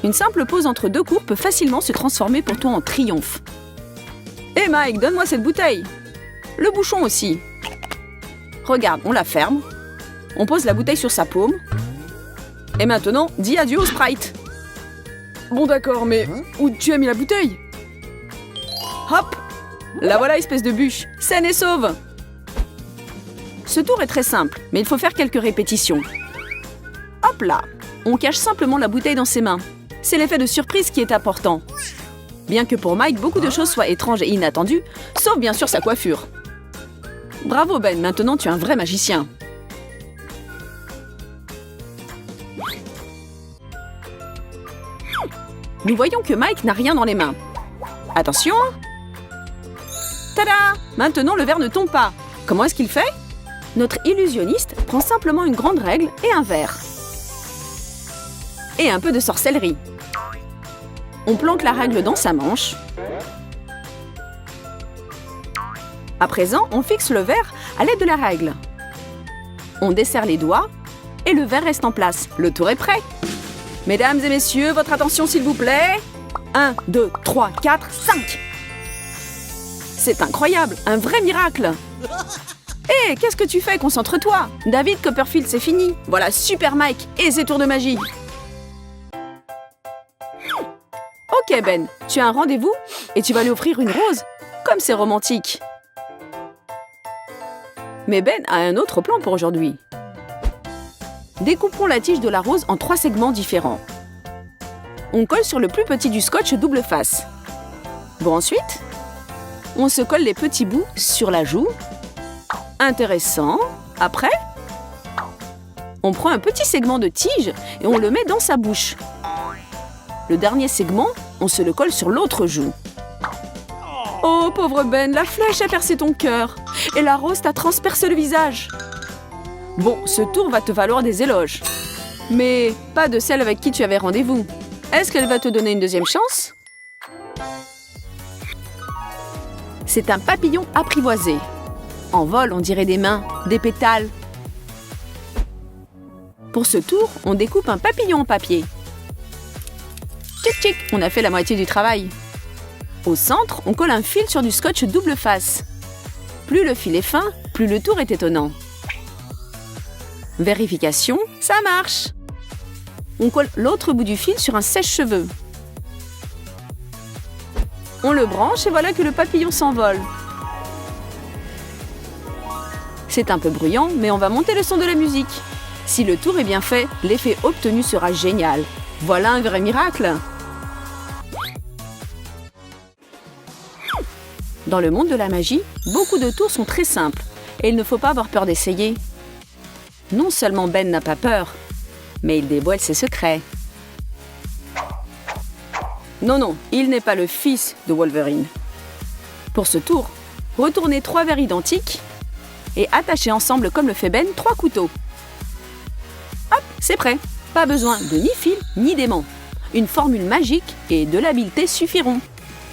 Une simple pause entre deux cours peut facilement se transformer pour toi en triomphe. Hé Mike, donne-moi cette bouteille. Le bouchon aussi. Regarde, on la ferme. On pose la bouteille sur sa paume. Et maintenant, dis adieu au Sprite. Bon d'accord, mais où tu as mis la bouteille? Hop! La voilà, espèce de bûche, saine et sauve! Ce tour est très simple, mais il faut faire quelques répétitions. Hop là! On cache simplement la bouteille dans ses mains. C'est l'effet de surprise qui est important. Bien que pour Mike, beaucoup de choses soient étranges et inattendues, sauf bien sûr sa coiffure. Bravo Ben, maintenant tu es un vrai magicien. Nous voyons que Mike n'a rien dans les mains. Attention! Tada! Maintenant le verre ne tombe pas. Comment est-ce qu'il fait? Notre illusionniste prend simplement une grande règle et un verre. Et un peu de sorcellerie. On planque la règle dans sa manche. À présent, on fixe le verre à l'aide de la règle. On desserre les doigts et le verre reste en place. Le tour est prêt. Mesdames et messieurs, votre attention s'il vous plaît. 1, 2, 3, 4, 5. C'est incroyable, un vrai miracle. Hé, qu'est-ce que tu fais? Concentre-toi. David Copperfield, c'est fini. Voilà, super Mike et ses tours de magie. Ok Ben, tu as un rendez-vous et tu vas lui offrir une rose. Comme c'est romantique. Mais Ben a un autre plan pour aujourd'hui. Découpons la tige de la rose en 3 segments différents. On colle sur le plus petit du scotch double face. Bon, ensuite, on se colle les petits bouts sur la joue. Intéressant. Après, on prend un petit segment de tige et on le met dans sa bouche. Le dernier segment, on se le colle sur l'autre joue. Oh, pauvre Ben, la flèche a percé ton cœur et la rose t'a transpercé le visage. Bon, ce tour va te valoir des éloges. Mais pas de celle avec qui tu avais rendez-vous. Est-ce qu'elle va te donner une deuxième chance? C'est un papillon apprivoisé. En vol, on dirait des mains, des pétales. Pour ce tour, on découpe un papillon en papier. Tchic tchic, on a fait la moitié du travail. Au centre, on colle un fil sur du scotch double face. Plus le fil est fin, plus le tour est étonnant. Vérification, ça marche! On colle l'autre bout du fil sur un sèche-cheveux. On le branche et voilà que le papillon s'envole. C'est un peu bruyant, mais on va monter le son de la musique. Si le tour est bien fait, l'effet obtenu sera génial. Voilà un vrai miracle! Dans le monde de la magie, beaucoup de tours sont très simples et il ne faut pas avoir peur d'essayer. Non seulement Ben n'a pas peur, mais il dévoile ses secrets. Non, il n'est pas le fils de Wolverine. Pour ce tour, retournez 3 verres identiques et attachez ensemble, comme le fait Ben, 3 couteaux. Hop, c'est prêt. Pas besoin de ni fil ni d'aimant. Une formule magique et de l'habileté suffiront.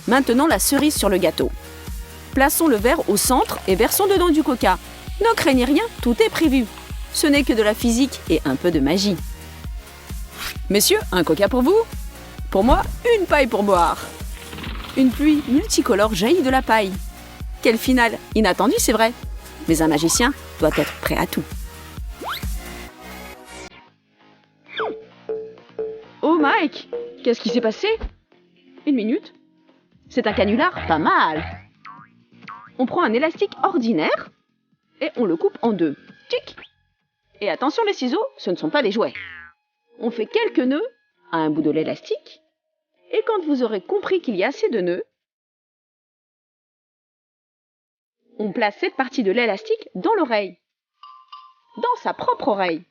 Maintenant, la cerise sur le gâteau. Plaçons le verre au centre et versons dedans du coca. Ne craignez rien, tout est prévu. Ce n'est que de la physique et un peu de magie. Messieurs, un coca pour vous? Pour moi, une paille pour boire. Une pluie multicolore jaillit de la paille. Quel final inattendu, c'est vrai. Mais un magicien doit être prêt à tout. Oh Mike, qu'est-ce qui s'est passé? 1 minute. C'est un canular pas mal. On prend un élastique ordinaire et on le coupe en 2. Tchic! Et attention les ciseaux, ce ne sont pas des jouets. On fait quelques nœuds à un bout de l'élastique. Et quand vous aurez compris qu'il y a assez de nœuds, on place cette partie de l'élastique dans l'oreille. Dans sa propre oreille.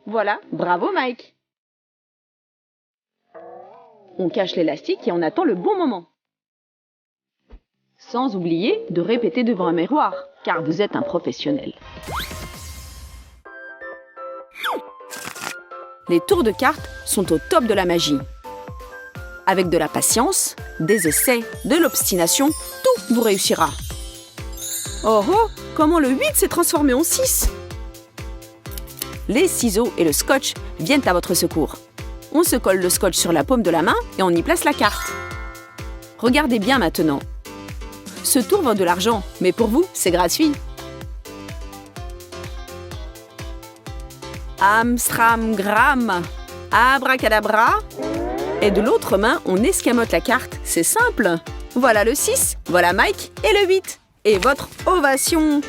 Voilà, bravo Mike! On cache l'élastique et on attend le bon moment. Sans oublier de répéter devant un miroir, car vous êtes un professionnel. Les tours de cartes sont au top de la magie. Avec de la patience, des essais, de l'obstination, tout vous réussira. Oh oh, comment le 8 s'est transformé en 6? Les ciseaux et le scotch viennent à votre secours. On se colle le scotch sur la paume de la main et on y place la carte. Regardez bien maintenant. Ce tour vaut de l'argent, mais pour vous, c'est gratuit. Amstramgram, abracadabra. Et de l'autre main, on escamote la carte. C'est simple. Voilà le 6, voilà Mike et le 8. Et votre ovation.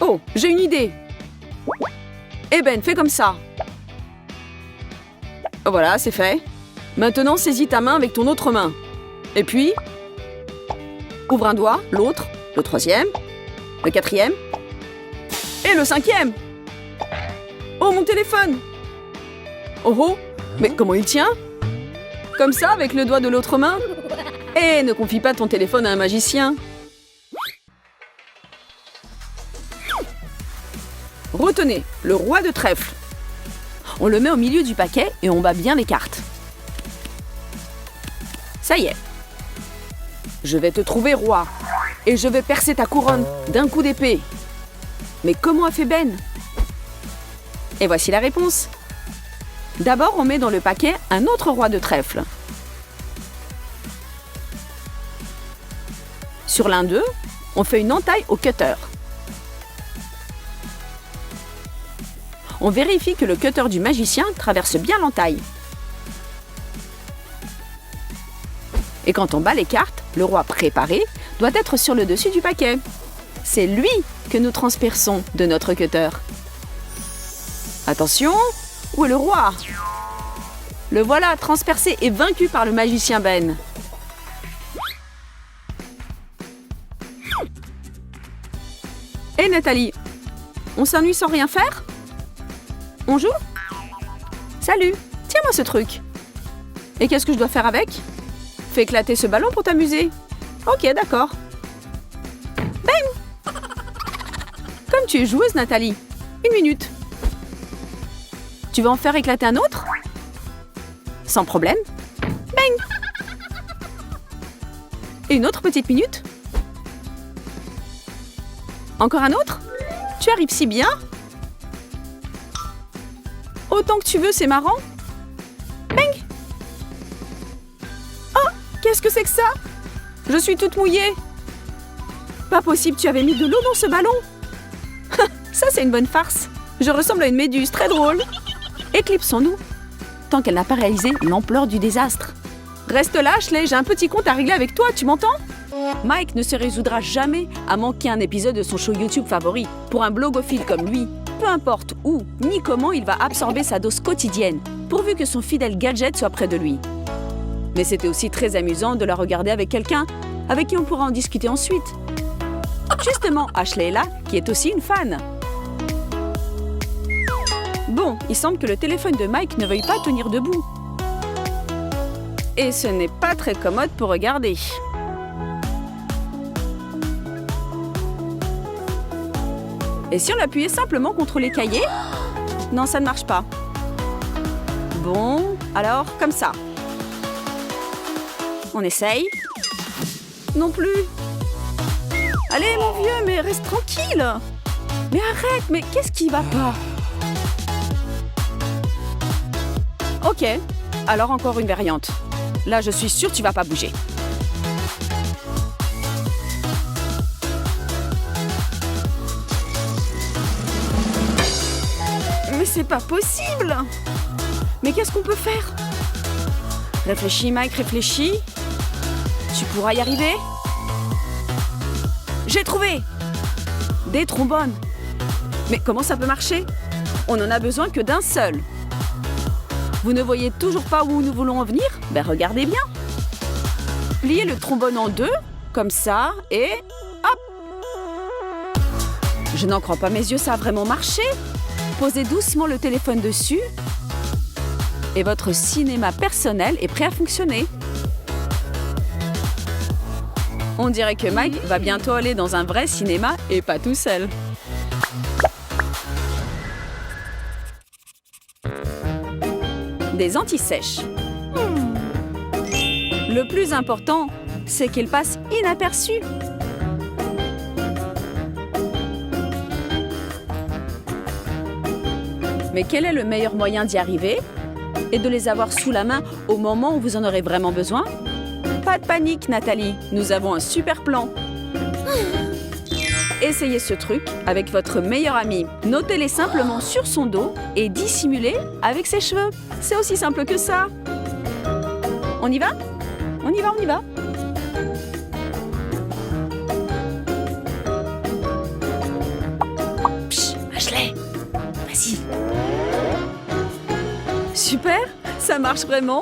Oh, j'ai une idée. Eh ben, fais comme ça. Voilà, c'est fait. Maintenant, saisis ta main avec ton autre main. Et puis, ouvre un doigt, l'autre, le troisième, le quatrième et le cinquième. Oh, mon téléphone. Oh oh, mais comment il tient? Comme ça, avec le doigt de l'autre main? Eh, ne confie pas ton téléphone à un magicien. Retenez, le roi de trèfle. On le met au milieu du paquet et on bat bien les cartes. Ça y est. Je vais te trouver roi. Et je vais percer ta couronne d'un coup d'épée. Mais comment a fait Ben? Et voici la réponse. D'abord, on met dans le paquet un autre roi de trèfle. Sur l'un d'eux, on fait une entaille au cutter. On vérifie que le cutter du magicien traverse bien l'entaille. Et quand on bat les cartes, le roi préparé doit être sur le dessus du paquet. C'est lui que nous transperçons de notre cutter. Attention, où est le roi? Le voilà transpercé et vaincu par le magicien Ben. Et Nathalie, on s'ennuie sans rien faire? On joue? Salut, tiens-moi ce truc. Et qu'est-ce que je dois faire avec? Fais éclater ce ballon pour t'amuser. Ok, d'accord. Bang! Comme tu es joueuse, Nathalie. 1 minute. Tu vas en faire éclater un autre? Sans problème. Bang! Et une autre petite minute? Encore un autre? Tu arrives si bien? Autant que tu veux, c'est marrant. Bang! Oh, qu'est-ce que c'est que ça? Je suis toute mouillée. Pas possible, tu avais mis de l'eau dans ce ballon. Ça, c'est une bonne farce. Je ressemble à une méduse, très drôle. Éclipsons-nous, tant qu'elle n'a pas réalisé l'ampleur du désastre. Reste là, Ashley, j'ai un petit compte à régler avec toi, tu m'entends? Mike ne se résoudra jamais à manquer un épisode de son show YouTube favori. Pour un blogophile comme lui, peu importe où ni comment il va absorber sa dose quotidienne, pourvu que son fidèle gadget soit près de lui. Mais c'était aussi très amusant de la regarder avec quelqu'un avec qui on pourra en discuter ensuite. Justement, Ashley est là, qui est aussi une fan. Bon, il semble que le téléphone de Mike ne veuille pas tenir debout. Et ce n'est pas très commode pour regarder. Et si on l'appuyait simplement contre les cahiers? Non, ça ne marche pas. Bon, alors, comme ça. On essaye. Non plus. Allez, mon vieux, mais reste tranquille. Mais arrête, mais qu'est-ce qui va pas? Ok, alors encore une variante. Là, je suis sûre que tu vas pas bouger. c'est pas possible! Mais qu'est-ce qu'on peut faire? Réfléchis, Mike, réfléchis. Tu pourras y arriver? J'ai trouvé! Des trombones. Mais comment ça peut marcher? On n'en a besoin que d'un seul. Vous ne voyez toujours pas où nous voulons en venir? Ben regardez bien. Pliez le trombone en deux, comme ça, et hop! Je n'en crois pas mes yeux, ça a vraiment marché. Posez doucement le téléphone dessus et votre cinéma personnel est prêt à fonctionner. On dirait que Mike va bientôt aller dans un vrai cinéma et pas tout seul. Des anti-sèches. Le plus important, c'est qu'ils passent inaperçus. Mais quel est le meilleur moyen d'y arriver? Et de les avoir sous la main au moment où vous en aurez vraiment besoin? Pas de panique, Nathalie, nous avons un super plan. Essayez ce truc avec votre meilleur ami. Notez-les simplement sur son dos et dissimulez avec ses cheveux. C'est aussi simple que ça. On y va? On y va, on y va. Psst, Ashley, vas-y. Super, ça marche vraiment.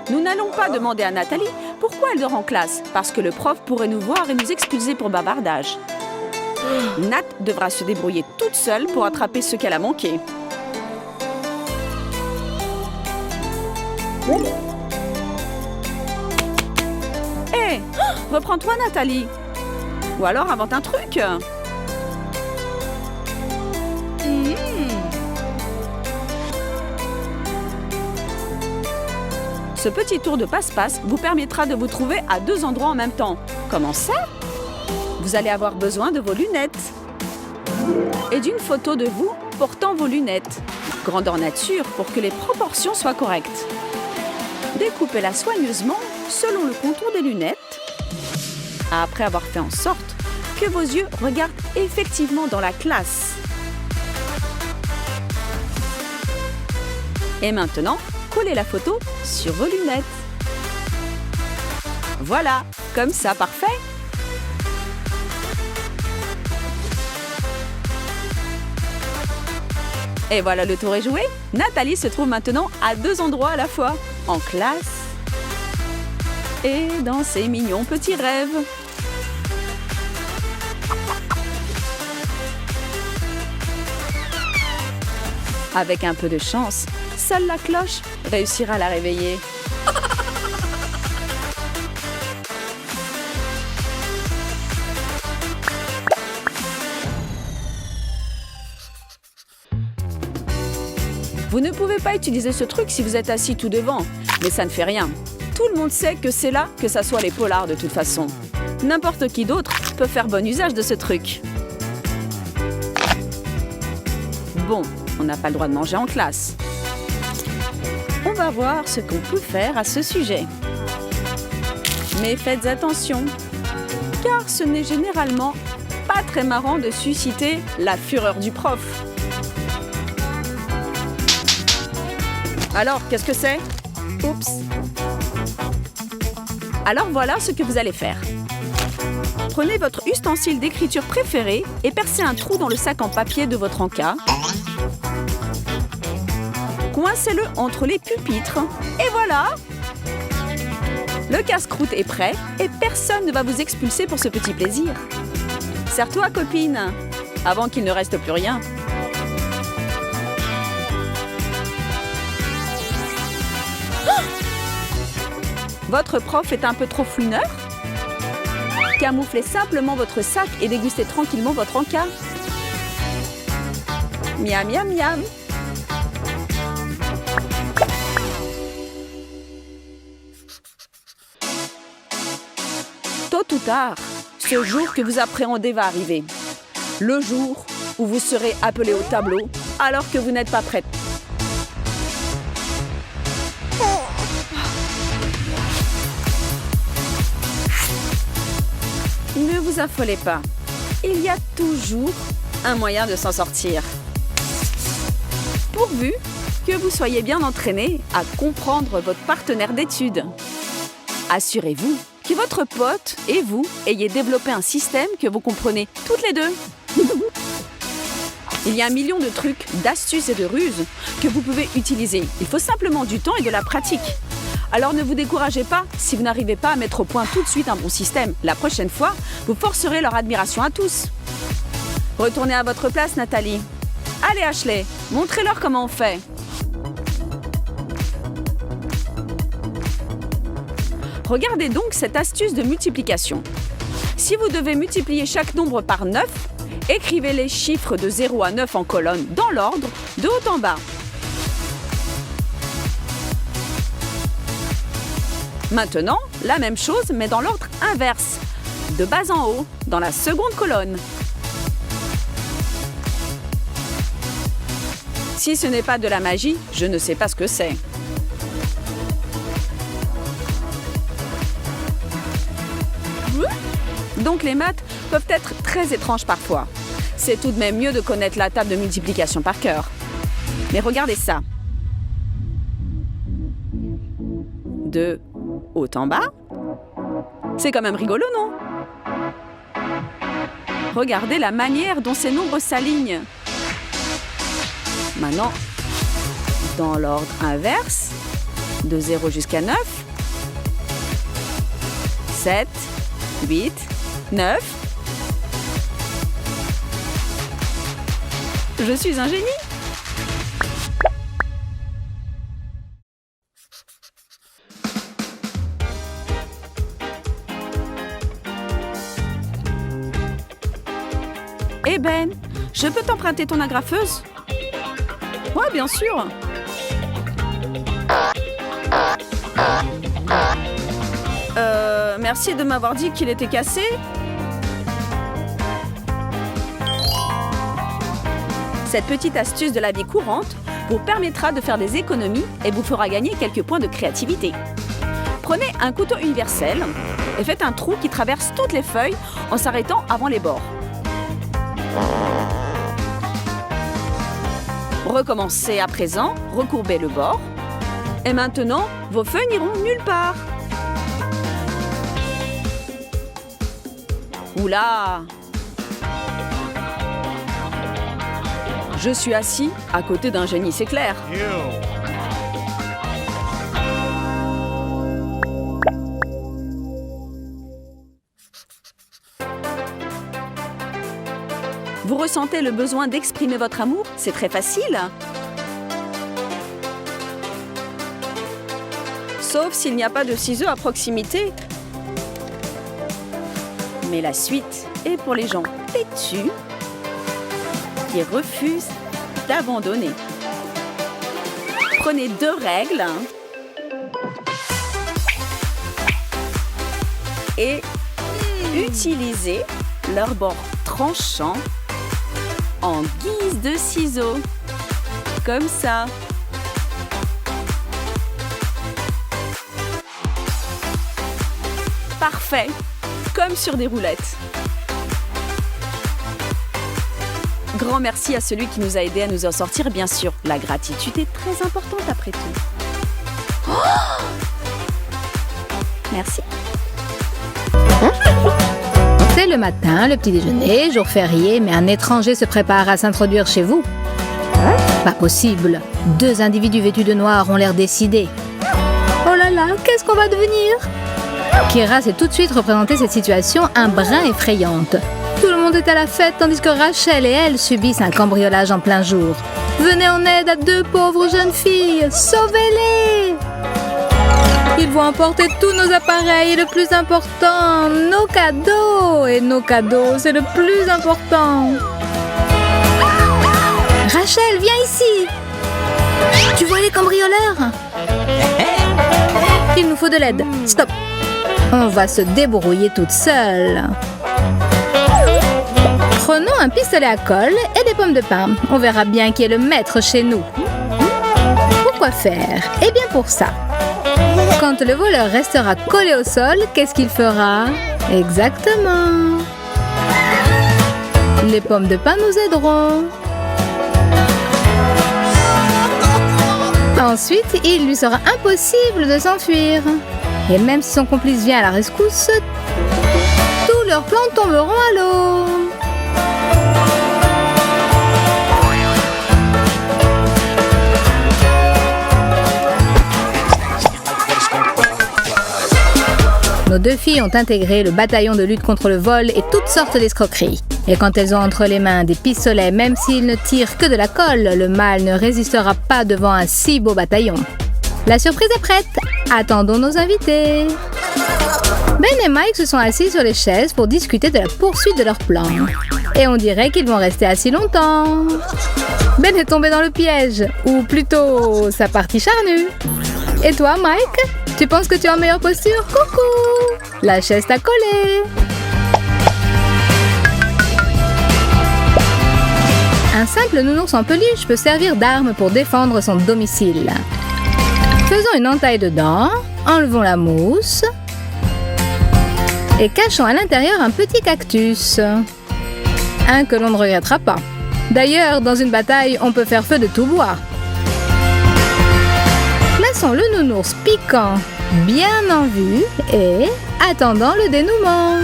Nous n'allons pas demander à Nathalie pourquoi elle dort en classe, parce que le prof pourrait nous voir et nous expulser pour bavardage. Nat devra se débrouiller toute seule pour attraper ce qu'elle a manqué. Hé, reprends-toi, Nathalie. Ou alors invente un truc. Ce petit tour de passe-passe vous permettra de vous trouver à deux endroits en même temps. Comment ça? Vous allez avoir besoin de vos lunettes et d'une photo de vous portant vos lunettes. Grandeur nature pour que les proportions soient correctes. Découpez-la soigneusement selon le contour des lunettes. Après avoir fait en sorte que vos yeux regardent effectivement dans la classe. Et maintenant, collez la photo sur vos lunettes. Voilà, comme ça, parfait. Et voilà, le tour est joué. Nathalie se trouve maintenant à deux endroits à la fois, en classe et dans ses mignons petits rêves. Avec un peu de chance, seule la cloche réussira à la réveiller. Vous ne pouvez pas utiliser ce truc si vous êtes assis tout devant, mais ça ne fait rien. Tout le monde sait que c'est là que s'assoient les polars de toute façon. N'importe qui d'autre peut faire bon usage de ce truc. Bon, on n'a pas le droit de manger en classe. On va voir ce qu'on peut faire à ce sujet. Mais faites attention, car ce n'est généralement pas très marrant de susciter la fureur du prof. Alors, qu'est-ce que c'est? Oups. Alors voilà ce que vous allez faire. Prenez votre ustensile d'écriture préféré et percez un trou dans le sac en papier de votre encas. Coincez-le entre les pupitres. Et voilà! Le casse-croûte est prêt et personne ne va vous expulser pour ce petit plaisir. Serre-toi, copine, avant qu'il ne reste plus rien. Votre prof est un peu trop fouineur? Camouflez simplement votre sac et dégustez tranquillement votre encas. Miam, miam, miam. Tôt ou tard, ce jour que vous appréhendez va arriver. Le jour où vous serez appelé au tableau alors que vous n'êtes pas prête. Ne vous affolez pas. Il y a toujours un moyen de s'en sortir. Pourvu que vous soyez bien entraîné à comprendre votre partenaire d'études. Assurez-vous que votre pote et vous ayez développé un système que vous comprenez toutes les deux. Il y a 1 million de trucs, d'astuces et de ruses que vous pouvez utiliser. Il faut simplement du temps et de la pratique. Alors ne vous découragez pas si vous n'arrivez pas à mettre au point tout de suite un bon système. La prochaine fois, vous forcerez leur admiration à tous. Retournez à votre place, Nathalie. Allez, Ashley, montrez-leur comment on fait. Regardez donc cette astuce de multiplication. Si vous devez multiplier chaque nombre par 9, écrivez les chiffres de 0 à 9 en colonne dans l'ordre, de haut en bas. Maintenant, la même chose, mais dans l'ordre inverse, de bas en haut, dans la seconde colonne. Si ce n'est pas de la magie, je ne sais pas ce que c'est. Donc les maths peuvent être très étranges parfois. C'est tout de même mieux de connaître la table de multiplication par cœur. Mais regardez ça. De haut en bas. C'est quand même rigolo, non? Regardez la manière dont ces nombres s'alignent. Maintenant, dans l'ordre inverse, de 0 jusqu'à 9, 7, 8, 9. Je suis un génie. Eh Ben, je peux t'emprunter ton agrafeuse? Ouais, bien sûr. Merci de m'avoir dit qu'il était cassé. Cette petite astuce de la vie courante vous permettra de faire des économies et vous fera gagner quelques points de créativité. Prenez un couteau universel et faites un trou qui traverse toutes les feuilles en s'arrêtant avant les bords. Recommencez à présent, recourbez le bord. Et maintenant, vos feuilles n'iront nulle part. Oula! Je suis assis à côté d'un génie, c'est clair. Vous ressentez le besoin d'exprimer votre amour? C'est très facile. Sauf s'il n'y a pas de ciseaux à proximité. Mais la suite est pour les gens têtus qui refusent d'abandonner. Prenez 2 règles et utilisez leur bord tranchant en guise de ciseaux, comme ça. Parfait, comme sur des roulettes. Grand merci à celui qui nous a aidés à nous en sortir, bien sûr. La gratitude est très importante après tout. Oh! Merci. C'est le matin, le petit déjeuner, jour férié, mais un étranger se prépare à s'introduire chez vous. Pas possible. 2 individus vêtus de noir ont l'air décidés. Oh là là, qu'est-ce qu'on va devenir? Kira s'est tout de suite représenté cette situation un brin effrayante. Tout le monde est à la fête tandis que Rachel et elle subissent un cambriolage en plein jour. Venez en aide à 2 pauvres jeunes filles, sauvez-les! Ils vont emporter tous nos appareils et le plus important, nos cadeaux. Et nos cadeaux, c'est le plus important. Rachel, viens ici. Tu vois les cambrioleurs? Il nous faut de l'aide. Stop. On va se débrouiller toute seule. Prenons un pistolet à colle et des pommes de pin. On verra bien qui est le maître chez nous. Pourquoi faire? Eh bien pour ça. Quand le voleur restera collé au sol, qu'est-ce qu'il fera? Exactement. Les pommes de pin nous aideront. Ensuite, il lui sera impossible de s'enfuir. Et même si son complice vient à la rescousse, tous leurs plans tomberont à l'eau. Nos deux filles ont intégré le bataillon de lutte contre le vol et toutes sortes d'escroqueries. Et quand elles ont entre les mains des pistolets, même s'ils ne tirent que de la colle, le mal ne résistera pas devant un si beau bataillon. La surprise est prête. Attendons nos invités. Ben et Mike se sont assis sur les chaises pour discuter de la poursuite de leur plan. Et on dirait qu'ils vont rester assis longtemps. Ben est tombé dans le piège, ou plutôt sa partie charnue. Et toi, Mike? Tu penses que tu es en meilleure posture? Coucou! La chaise t'a collé. Un simple nounours en peluche peut servir d'arme pour défendre son domicile. Faisons une entaille dedans, enlevons la mousse et cachons à l'intérieur un petit cactus. Un que l'on ne regrettera pas. D'ailleurs, dans une bataille, on peut faire feu de tout bois. Plaçons le nounours piquant bien en vue et attendant le dénouement.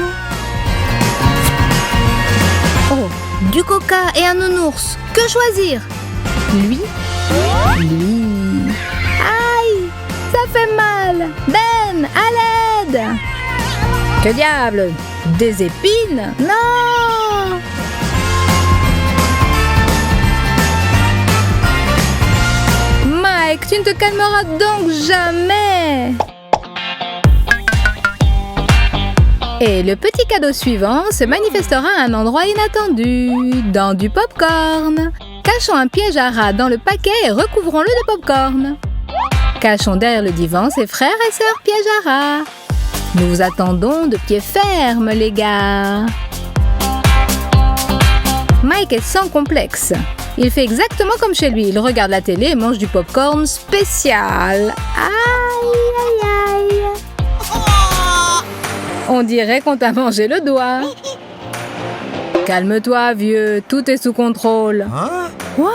Oh, du coca et un nounours. Que choisir? Lui? Aïe, ça fait mal. Ben, à l'aide! Que diable? Des épines? Non! Mike, tu ne te calmeras donc jamais! Et le petit cadeau suivant se manifestera à un endroit inattendu, dans du popcorn. Cachons un piège à rat dans le paquet et recouvrons-le de popcorn. Cachons derrière le divan ses frères et sœurs pièges à rat. Nous vous attendons de pied ferme, les gars. Mike est sans complexe. Il fait exactement comme chez lui. Il regarde la télé et mange du popcorn spécial. Aïe, aïe, aïe. On dirait qu'on t'a mangé le doigt. Calme-toi, vieux. Tout est sous contrôle. Quoi?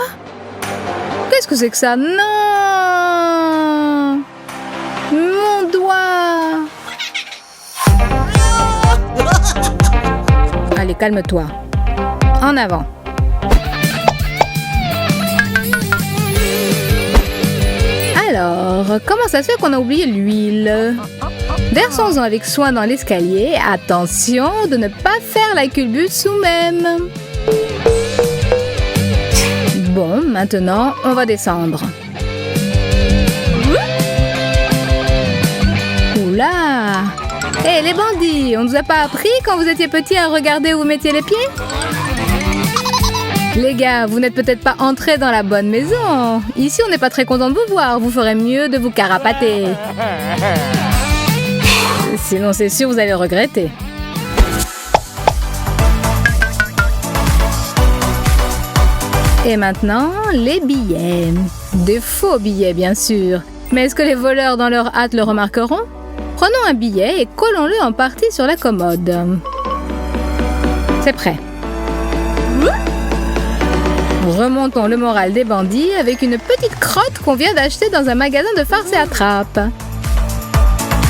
Qu'est-ce que c'est que ça? Non! Mon doigt! Allez, calme-toi. En avant. Alors, comment ça se fait qu'on a oublié l'huile? Versons-en avec soin dans l'escalier. Attention de ne pas faire la culbute nous-mêmes. Bon, maintenant, on va descendre. Oula! Hé, les bandits, on ne nous a pas appris quand vous étiez petits à regarder où vous mettiez les pieds? Les gars, vous n'êtes peut-être pas entrés dans la bonne maison. Ici, on n'est pas très content de vous voir. Vous ferez mieux de vous carapater. Sinon, c'est sûr, vous allez le regretter. Et maintenant, les billets. Des faux billets, bien sûr. Mais est-ce que les voleurs dans leur hâte le remarqueront? Prenons un billet et collons-le en partie sur la commode. C'est prêt. Remontons le moral des bandits avec une petite crotte qu'on vient d'acheter dans un magasin de farce et attrape.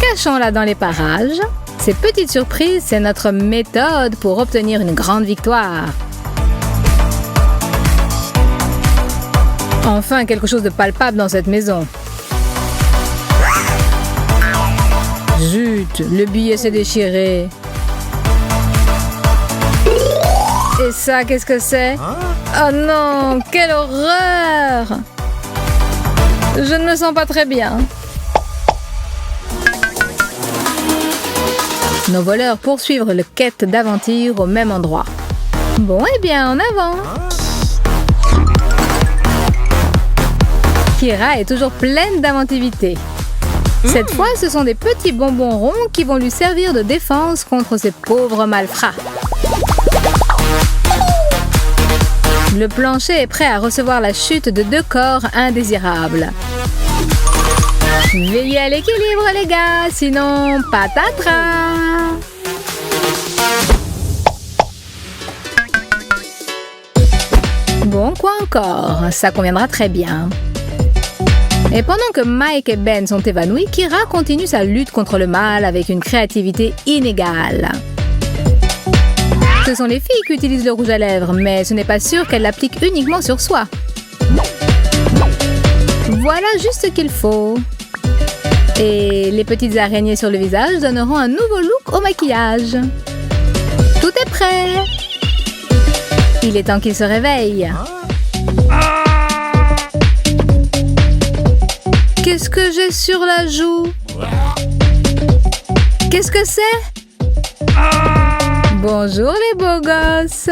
Cachons-la dans les parages. Ces petites surprises, c'est notre méthode pour obtenir une grande victoire. Enfin, quelque chose de palpable dans cette maison. Zut, le billet s'est déchiré. Et ça, qu'est-ce que c'est? Oh non, quelle horreur! Je ne me sens pas très bien. Nos voleurs poursuivent le quête d'aventure au même endroit. Bon, eh bien, en avant! Kira est toujours pleine d'inventivité. Cette fois, ce sont des petits bonbons ronds qui vont lui servir de défense contre ces pauvres malfrats. Le plancher est prêt à recevoir la chute de 2 corps indésirables. Veillez à l'équilibre, les gars, sinon patatras! Bon, quoi encore? Ça conviendra très bien. Et pendant que Mike et Ben sont évanouis, Kira continue sa lutte contre le mal avec une créativité inégale. Ce sont les filles qui utilisent le rouge à lèvres, mais ce n'est pas sûr qu'elles l'appliquent uniquement sur soi. Voilà juste ce qu'il faut. Et les petites araignées sur le visage donneront un nouveau look au maquillage. Tout est prêt. Il est temps qu'il se réveille. Qu'est-ce que j'ai sur la joue? Qu'est-ce que c'est? Bonjour les beaux gosses.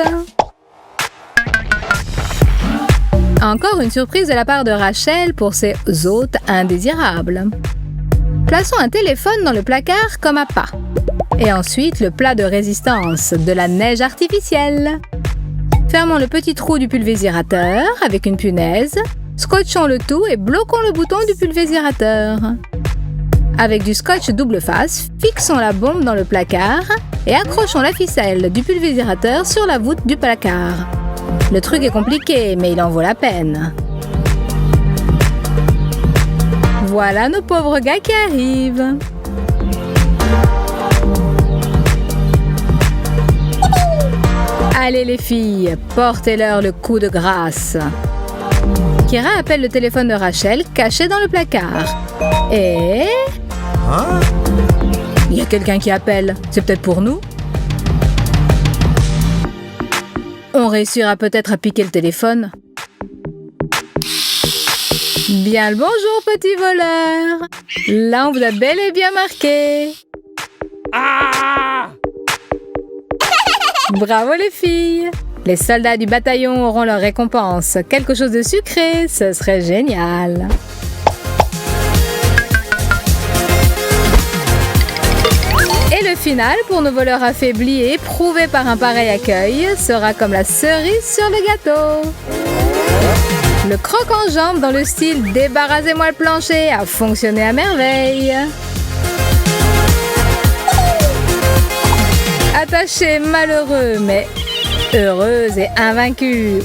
Encore une surprise de la part de Rachel pour ses hôtes indésirables. Plaçons un téléphone dans le placard comme appât. Et ensuite le plat de résistance, de la neige artificielle. Fermons le petit trou du pulvérisateur avec une punaise. Scotchons le tout et bloquons le bouton du pulvérisateur. Avec du scotch double face, fixons la bombe dans le placard et accrochons la ficelle du pulvérisateur sur la voûte du placard. Le truc est compliqué, mais il en vaut la peine. Voilà nos pauvres gars qui arrivent. Allez les filles, portez-leur le coup de grâce. Kira appelle le téléphone de Rachel caché dans le placard. Et... il y a quelqu'un qui appelle. C'est peut-être pour nous? On réussira peut-être à piquer le téléphone. Bien le bonjour, petit voleur. Là, on vous a bel et bien marqué. Bravo les filles. Les soldats du bataillon auront leur récompense. Quelque chose de sucré, ce serait génial. Et le final, pour nos voleurs affaiblis et éprouvés par un pareil accueil, sera comme la cerise sur le gâteau. Le croc en jambe dans le style « Débarrassez-moi le plancher » a fonctionné à merveille. Attachés malheureux, mais heureux et invaincus.